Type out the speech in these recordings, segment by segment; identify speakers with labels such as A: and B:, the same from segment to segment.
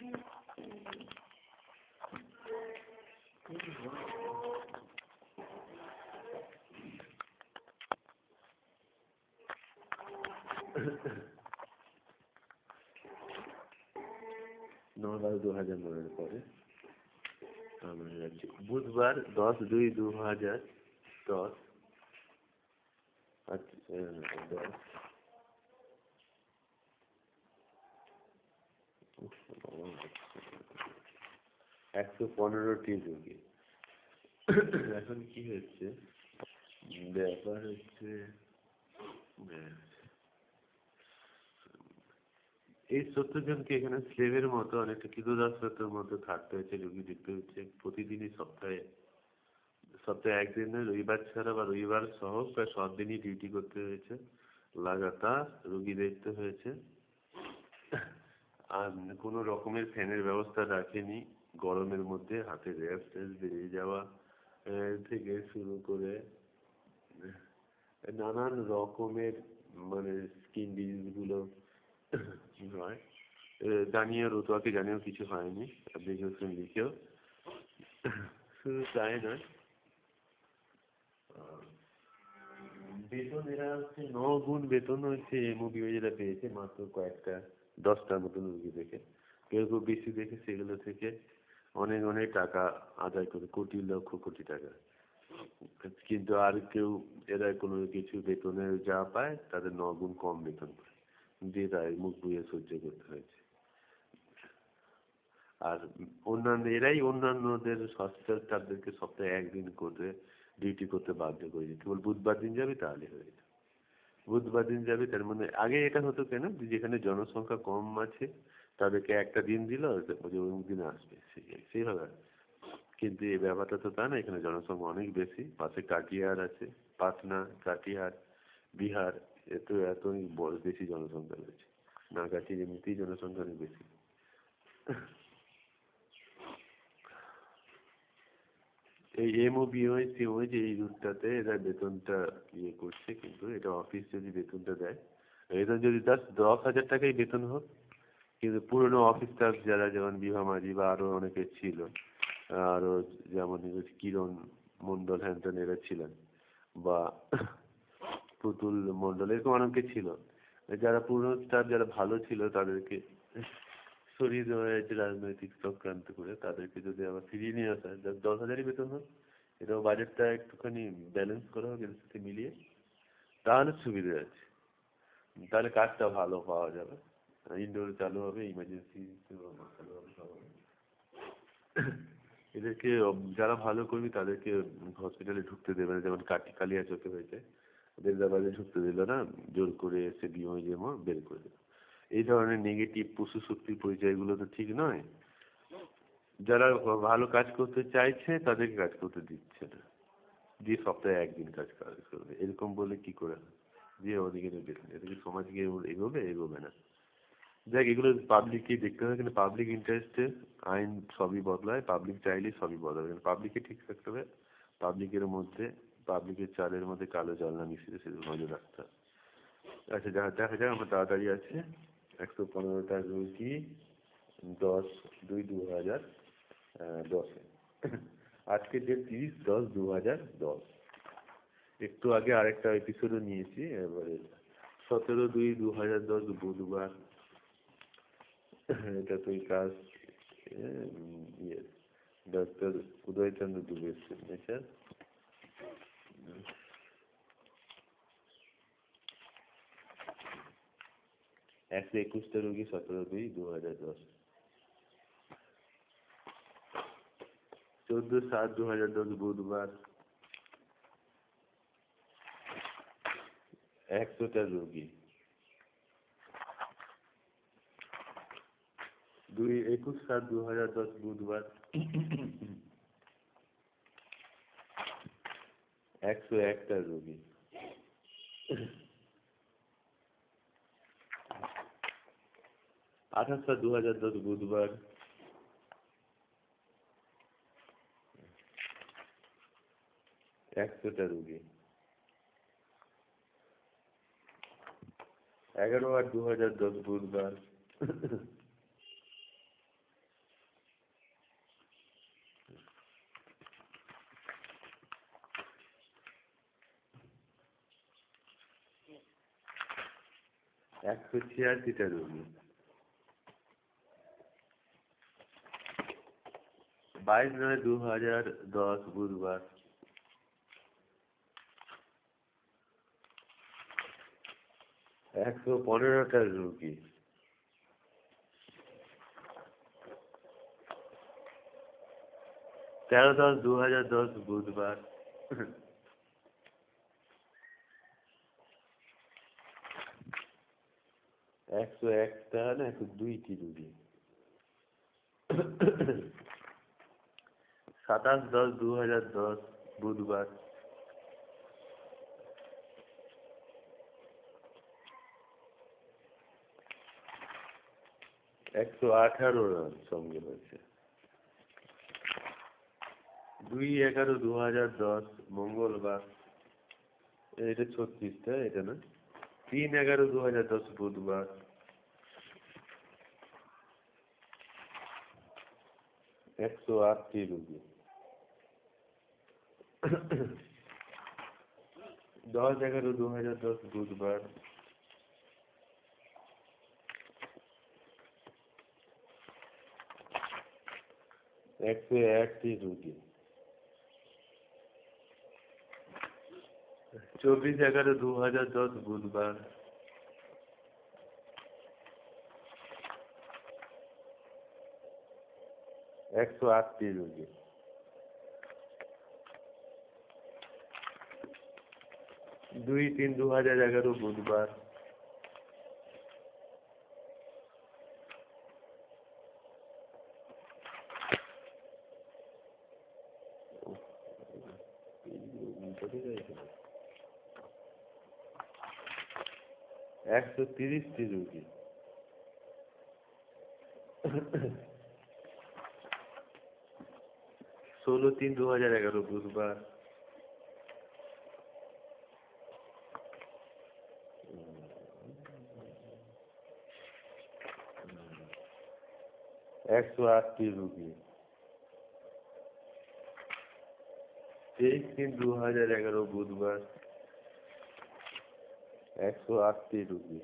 A: 9/12/2009 পরে আমরা যাচ্ছি বুধবার 10/2/2010 10 115টি রোগী। এখন কি হচ্ছে ব্যাপার হচ্ছে এই 70 জনকে এখানে স্লেভের মতো অনেকটা ক্রীতদাসের মতো থাকতে হয়েছে, রোগী দেখতে হচ্ছে প্রতিদিনই, সপ্তাহে একদিন রবিবার ছাড়া বা রবিবার সহ প্রায় সব দিনই ডিউটি করতে হয়েছে, লাগাতার রোগী দেখতে হয়েছে। আর কোনো রকমের ফ্যানের ব্যবস্থা রাখেনি, গরমের মধ্যে হাতে র্যাশ ট্যাশ বেরিয়ে যাওয়া থেকে শুরু করে নানান রকমের মানে স্কিন ডিজিজগুলো হয়। জানিয়ে রতুয়াকে জানিয়েও কিছু হয়নি, দেখেছেন লিখেও। শুধু তাই নয়, বেতন এরা হচ্ছে 9 গুণ বেতন হচ্ছে এমওবি যেটা পেয়েছে মাত্র কয়েকটা 10টার মতন রুগী দেখে। কেউ কেউ বেশি দেখে সেগুলো থেকে অনেক অনেক টাকা আদায় করে, কোটি লক্ষ কোটি টাকা। কিন্তু আর কেউ এরা কোনো কিছু বেতনে যা পায় তাদের 9 গুণ কম বেতন পায়, দিয়ে তাই মুখ বুঝে সহ্য করতে হয়েছে। আর অন্যান্যদের হসপিটাল স্টাফদেরকে সপ্তাহে একদিন করে ডিউটি করতে বাধ্য করেছে, কেবল বুধবার দিন যাবে তাহলে হয়ে যেত। বুধবার দিন যাবে তার মানে আগে এটা হতো কেন, যেখানে জনসংখ্যা কম আছে তাদেরকে একটা দিন দিল যে অমুক দিন আসবে, সেইভাবে। কিন্তু এই ব্যাপারটা তো তা না, এখানে জনসংখ্যা অনেক বেশি, পাশে কাটিহার আছে, পাটনা, কাটিহার, বিহার, এত এত বেশি জনসংখ্যা রয়েছে। নাগাছির এমনিতেই জনসংখ্যা অনেক বেশি। এই এমওবিওই সিওই যে এই রুটটাতে এরা বেতনটা ইয়ে করছে, কিন্তু এটা অফিস যদি বেতনটা দেয়, এটা যদি 10,000 টাকাই বেতন হোক, কিন্তু পুরনো অফিস স্টাফ যারা যেমন বিভা মাঝি বা আরো অনেকে ছিল, আরো যেমন কিরণ মন্ডল হ্যান্টন এরা ছিলেন, বা পুতুল মন্ডল, এরকম অনেকে ছিল, যারা পুরনো স্টাফ যারা ভালো ছিল তাদেরকে সরিয়ে দেওয়া হয়েছে রাজনৈতিক চক্রান্ত করে। তাদেরকে যদি আবার ফিরিয়ে নিয়ে আসা হয়, 10,000ই বেতন হোক, এটাও বাজেটটা একটুখানি ব্যালেন্স করা হোক এর সাথে মিলিয়ে, তাহলে সুবিধা আছে, তাহলে কাজটা ভালো পাওয়া যাবে। ইনডোর চালু হবে, ইমার্জেন্সি চালু হবে, সব হবে। এদেরকে যারা ভালো করবে তাদেরকে হসপিটালে ঢুকতে দেবে না, যেমন কালিয়া চোখে হয়েছে, দেবদাবাদে ঢুকতে দিল না, জোর করে এসে বিএমও বের করে দিল। এই ধরনের নেগেটিভ পশু শক্তির পরিচয়গুলো তো ঠিক নয়। যারা ভালো কাজ করতে চাইছে তাদেরকে কাজ করতে দিচ্ছে না, দিয়ে সপ্তাহে একদিন কাজ করবে, এরকম বলে কি করে দিয়ে ওদিকে বেতন, এদিকে সমাজ গিয়ে এগোবে, এগোবে না। দেখ, এগুলো পাবলিককে দেখতে হবে, কিন্তু পাবলিক ইন্টারেস্টে আইন সবই বদলায়, পাবলিক চাইলেই সবই বদলাবে, কিন্তু পাবলিককে ঠিক থাকতে হবে, পাবলিকের মধ্যে, পাবলিকের চালের মধ্যে কালো জল না মিশিয়ে সেদিকে নজর রাখতে হবে। আচ্ছা, দেখা যাক, আমরা তাড়াতাড়ি আছে। 115টা রুগী 10/2/2010, আজকে ডেট 30/10/2010। একটু আগে আরেকটা এপিসোডও নিয়েছি, এবারে 17/2/2010 বুধবার। এটা তো কাজ ইয়ে ডক্টর উদয়চন্দ্র দুবের সিগনেচার। 121টা রোগী 17/2/2010, 14/7/2010 বুধবার। 100টা রোগী 21/7/2010 বুধবার। 101টা রোগী 28/7/2010 বুধবার। 100টা রোগী 11/8/2010 বুধবার। 186টা রোগী। 22/9/2010 বুধবার। 115টা রোগী। 13/10/2010 বুধবার। 101টা না 102টি রোগী। 27/10/2010 বুধবার। 118 রান সঙ্গে হয়েছে। 2/11/2010 মঙ্গলবার। এটা 36টা, এটা না। 3/11/2010 বুধবার। 108টি রোগী। 10/11/2010 বুধবার। 101টি রোগী। 24/11/2010 বুধবার। 108টি রোগী। 2/3/2011 বুধবার। 130টি রোগী। 16/3/2011 বুধবার। 108টি রোগী। 23/3/2011 বুধবার। 108টি রোগী।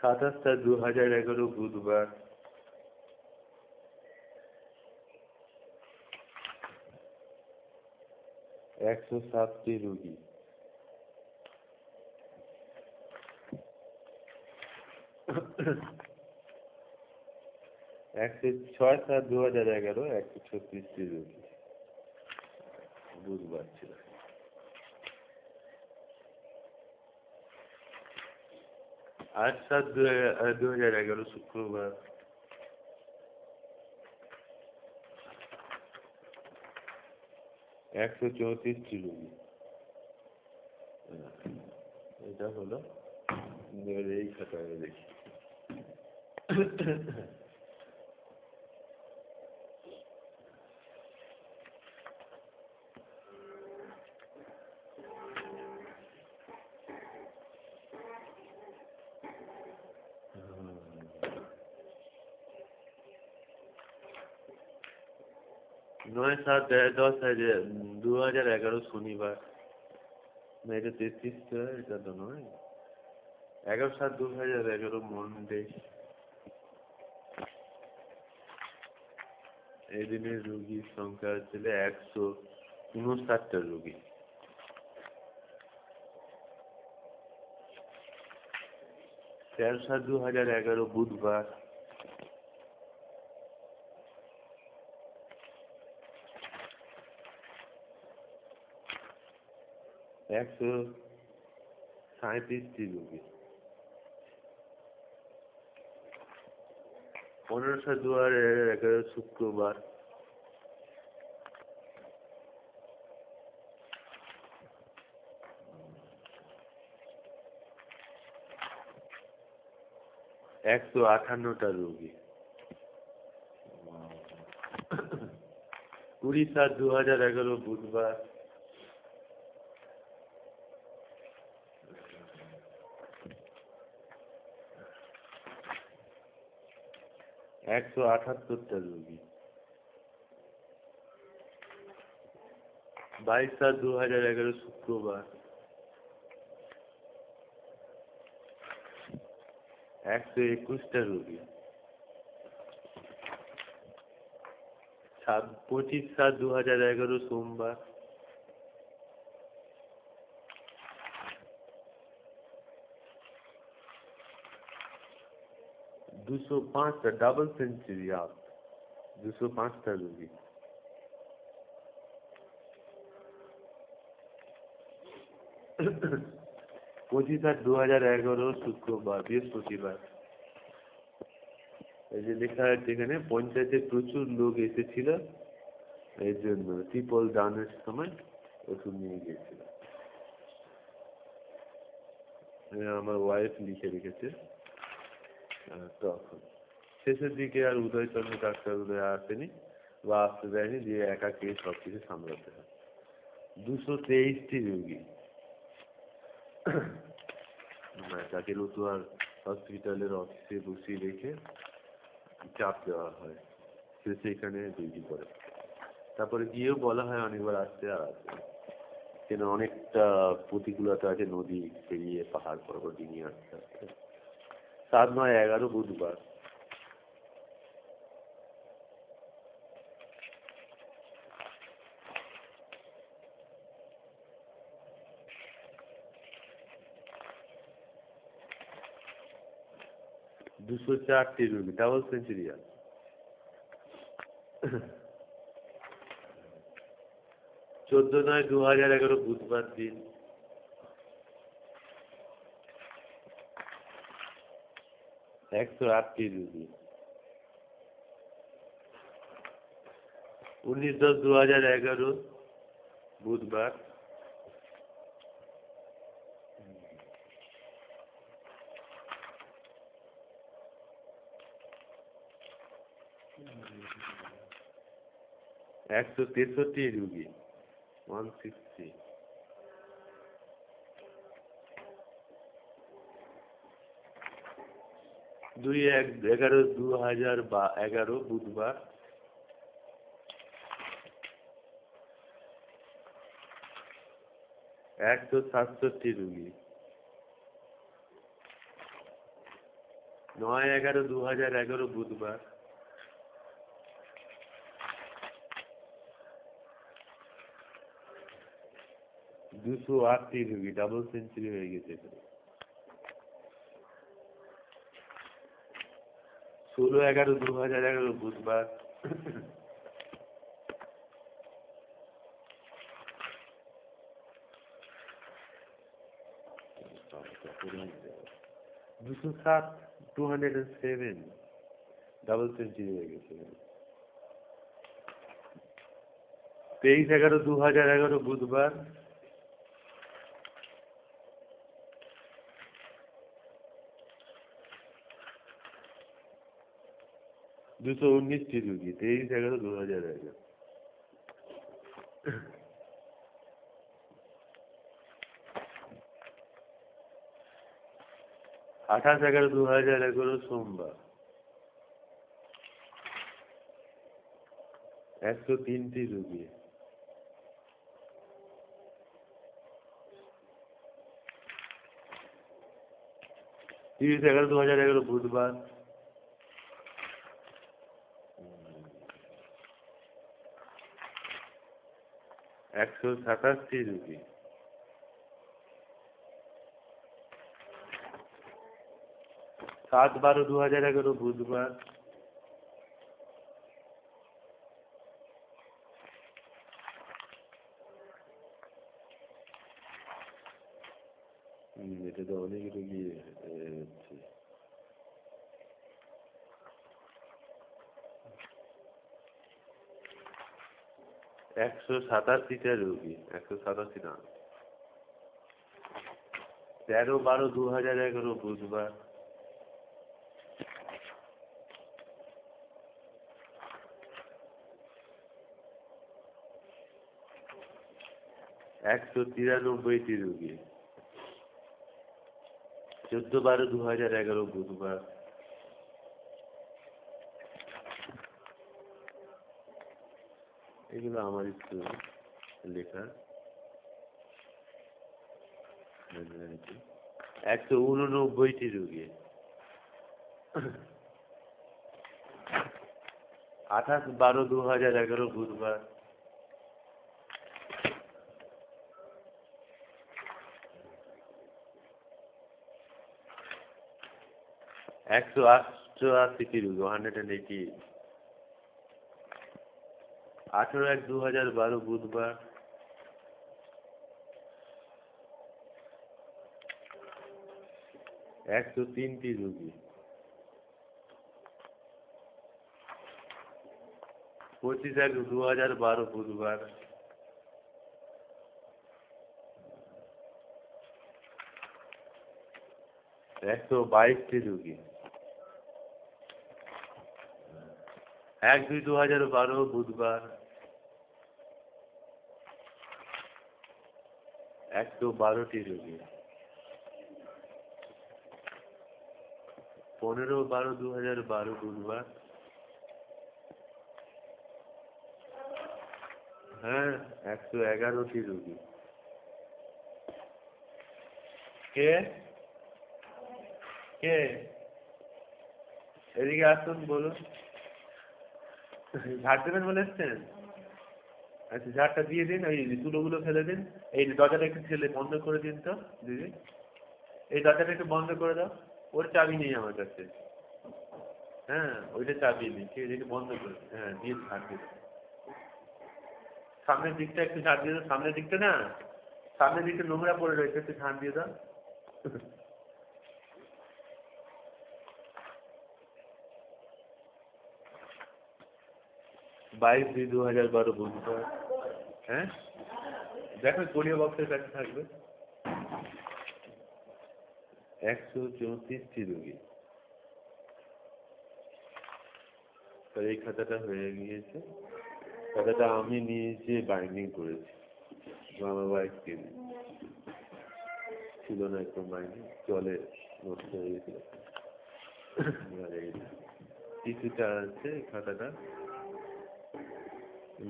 A: 27/2011 বুধবার। 107টি রোগী। 6/7/2011 136টি রোগী। বুধবার ছিল। 8/7/2011 শুক্রবার। 134টি রোগী। এটা হলো এই খাতায় দেখি। 9/7/2011 শনিবার। না, এটা 33টা, এটা তো নয়। 11/7/2011 মন্ডে। এই দিনের রোগীর সংখ্যা ছিল 159টা রোগী। 13/7/2011 বুধবার। 137টি রোগী। 15/7/2011 শুক্রবার। 158টা রোগী। 20/7/2011 বুধবার। 178টা রোগী। 22/7/2011 শুক্রবার 121টা রোগী। 25/7/2011 সোমবার 205টা, ডাবল সেঞ্চুরি আপ, 205টা রোগী। 25/8/2011 শুক্রবার বৃহস্পতিবার। এই যে লেখা আছে এখানে, পঞ্চায়েতে প্রচুর লোক এসেছিল, এর জন্য ট্রিপল ডাউনের সময় ওষুধ নিয়ে গিয়েছিল। আমার ওয়াইফ লিখে রেখেছে। তখন শেষের দিকে আর উদয়চন্দ্র ডাক্তার উদয় আসেনি বা আসতে দেয়নি, যে একাকে সব কিছু সামলাতে হয়। 223টি রোগী তাকে রতুয়ার হসপিটালের অফিসে বসিয়ে রেখে চাপ দেওয়া হয়, সে সেখানে ডিউটি করে। তারপরে গিয়েও বলা হয় অনেকবার আসতে, আর আসতে, কেন অনেকটা প্রতিকূলতা আছে, নদী পেরিয়ে পাহাড় পর্বত ডিঙিয়ে আসতে আসতে। 7/9/11 বুধবার 204টি রোগী, ডাবল সেঞ্চুরিয়ান। 14/9/2011 বুধবার দিন 108টি রোগী। 19/10/2011 বুধবার 163টি রোগী, 160। 2/11/2011 বুধবার 167টি রোগী। 9/11/2011 বুধবার 208টি রোগী, ডাবল সেঞ্চুরি হয়ে গেছে এখানে। 16/11/2011 বুধবার 207, 207, ডাবল সেঞ্চুরি হয়ে গেছে। 23/11/2011 বুধবার 219টি রোগী, 23/11/2011। 28/11/2011 সোমবার 103টি রোগী। 30/11/2011 বুধবার 127টি রোগী। 7/12/2011 বুধবার 'এটাতে অনেক রোগী হচ্ছে। 187টা রোগী, 187 না। 13/12/2011 বুধবার 193টি রোগী। 14/12/2011 বুধবার এগুলো আমারই তো লেখা। 189টি রোগী। 28/12/2011 বুধবার। 188টি রোগী, 180। 18/1/2012 বুধবার। 103টি রোগী। 25/1/2012 বুধবার। 122টি রোগী। 1/2/2012 বুধবার। 112টি রোগী। 15/12/2012 বুধবার। হ্যাঁ, 111টি রোগী। কে কে এদিকে আসুন, বলুন। ঝাড় দেবেন বলে এসছেন? আচ্ছা, ঝাড়টা দিয়ে দিন, ওই তুলোগুলো ফেলে দিন। এই দরজাটা একটু ঠেলে বন্ধ করে দিন তো দিদি। এই দরজাটা একটু বন্ধ করে দাও। ওর চাবি নেই আমার কাছে। হ্যাঁ, ওইটা চাবি নেই, ঠিক আছে, একটু বন্ধ করে হ্যাঁ দিয়ে ঝাড় দিয়ে দাও। সামনের দিকটা একটু ঝাড় দিয়ে দাও। সামনের দিকটা না, সামনের দিকটা নোংরা পড়ে রয়েছে, একটু ঝাড় দিয়ে দাও। 22/2/2012 বুধবার। হ্যাঁ, দেখো কোরিয়া বক্সের কাছে থাকবে। 134টি রোগী। তার এই খাতাটা হয়ে গিয়েছে। খাতাটা আমি নিজে বাইন্ডিং করেছি, আমার ওয়াইফকে ছিল না একটু বাইন্ডিং, জলে নষ্ট হয়ে গেছিল। কিছুটা আছে খাতাটা,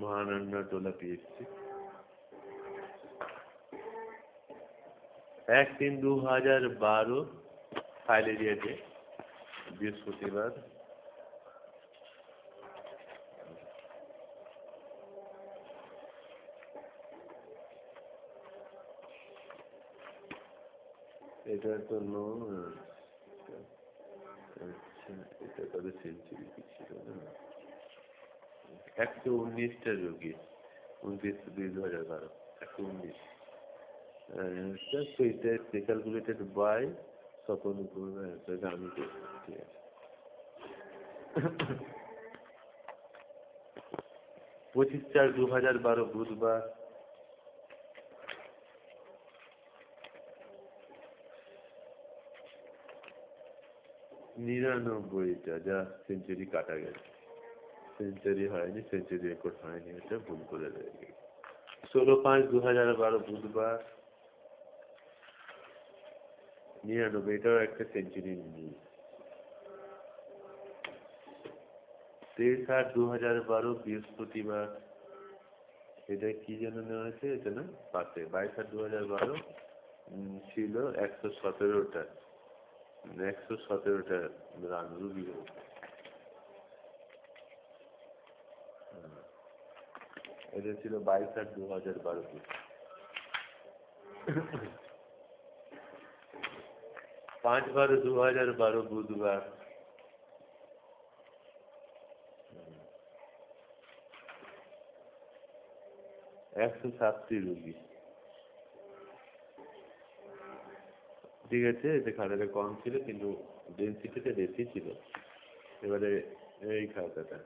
A: মহানন্দা টোলা পিএসসি। 1/3/2012 ফাইলেরিয়াতে বৃহস্পতিবার। এটা তো আচ্ছা, এটা তবে সেঞ্চুরি ছিল না। 119টা রোগী। 29/2/2012। 119। এটা ক্যালকুলেটেড বাই স্বপন করবে, আমি করছি, ঠিক আছে। 25/4/2012 বুধবার। 99টা, যা সেঞ্চুরি কাটা গেছে। সেঞ্চুরি হয়নি, সেঞ্চুরি রেকর্ড হয়নি, এটা ভুল করে রয়ে গেছে। 16/5/2012 বুধবার। 99, এটাও একটা সেঞ্চুরি নেই। 23/8/2012 বৃহস্পতিবার। এটা কি যেন নেওয়া হয়েছে, এটা না পাশে। 22/8/2012 ছিল 117টা। 117টা রান রুগী। এটা ছিল 22/8/2012। 5/12/2012 বুধবার। 107টি রুগী। ঠিক আছে, এতে খাতাটা কম ছিল কিন্তু ডেন্সিটিটা বেশি ছিল। এবারে এই খাতাটা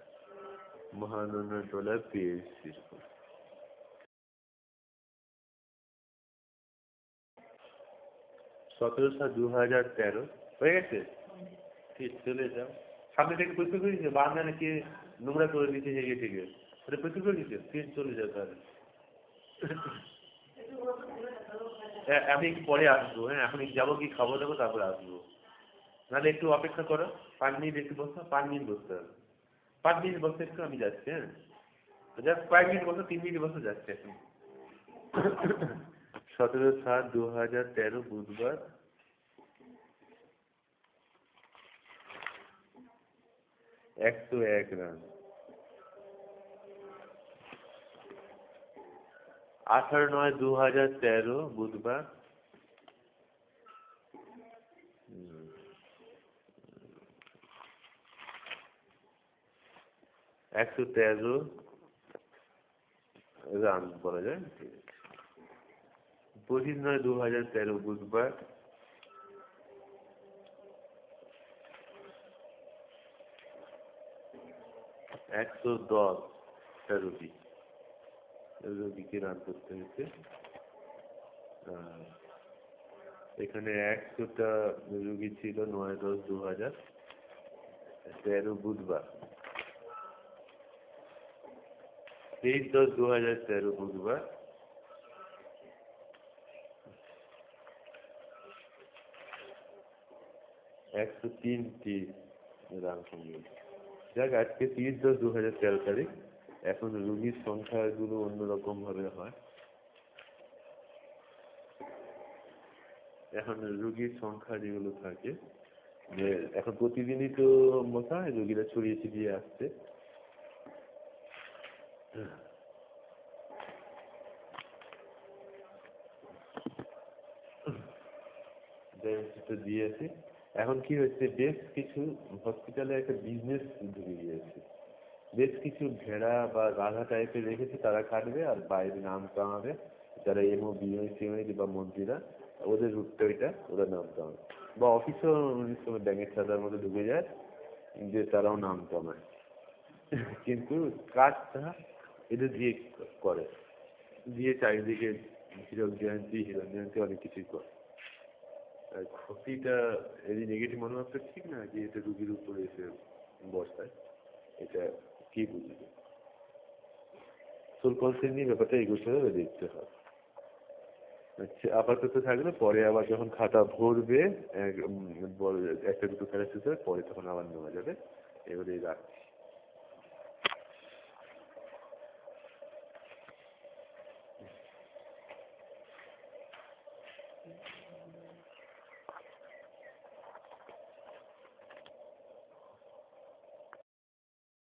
A: মহানন্দা টোলা পিএইচসি। 17/7/2013 হয়ে গেছে। ঠিক, চলে যাও। সামনে থেকে পরীক্ষা করে দিচ্ছে, বারান্দা নাকি নোংরা করে দিচ্ছে, হেগে থেকে ওটা পরীক্ষা করে দিচ্ছে। ঠিক, চলে যাও তাহলে। আমি একটু পরে আসবো। হ্যাঁ, এখন যাবো, কি খাবো দাবো, তারপরে আসবো। নাহলে একটু অপেক্ষা করো, 5 মিনিট একটু বসো, 5 মিনিট বসতে হবে। 5 মিনিট বসে একটু আমি যাচ্ছি। হ্যাঁ। যাক কয়েকদিন বছর 3 মিনিট বছর যাচ্ছে এখন। 17/7/2013 বুধবার। 101 রান। 18/9/2013 বুধবার। 113 রান বলা যায়। 25/9/2013 বুধবার। 110 রবি। রবিকে রান করতে হয়েছে। এখানে 100টা রোগী ছিল 9/10/2013 বুধবার। 23/10/2013 বুধবার। 103টি রান সংগ্রহ। যাক আজকে 30/10/2013 তারিখ। এখন রোগীর সংখ্যাগুলো অন্যরকম ভাবে হয়। এখন রোগীর সংখ্যা যেগুলো থাকে যে এখন প্রতিদিনই তো মশা রোগীরা ছড়িয়ে ছিটিয়ে আসছে। দিয়েছে। এখন কি হচ্ছে বেশ কিছু হসপিটালে একটা বিজনেস ঢুকে গিয়েছে। বেশ কিছু ভেড়া বা গাধা টাইপের রেখেছে, তারা কাটবে আর বাইরে নাম কামাবে। যারা এমও বিএ সিএমএ বা মন্ত্রীরা ওদের রুটটা ওইটা ওরা নাম কামাবে। বা অফিসও অনেক সময় ব্যাঙের ছাতার মধ্যে ঢুকে যায় যে তারাও নাম কামায়। কিন্তু কাজটা এদের দিয়ে করে, দিয়ে চারিদিকে হীরক জয়ন্তী হিরণ জয়ন্তী অনেক কিছুই করে। আর ক্ষতিটা এই নেগেটিভ মনোভাবটা ঠিক না যে এটা রুগীর উপরে এসে বসায়। এটা কি বুঝবে? সোল কনসেন্ট নিয়ে ব্যাপারটা এগোতে হবে, দেখতে হবে। আচ্ছা আপাতত থাকলে, পরে আবার যখন খাতা ভরবে একটা দুটো খেলা শেষ হবে পরে তখন আবার নেওয়া যাবে। এবারে রাখছি।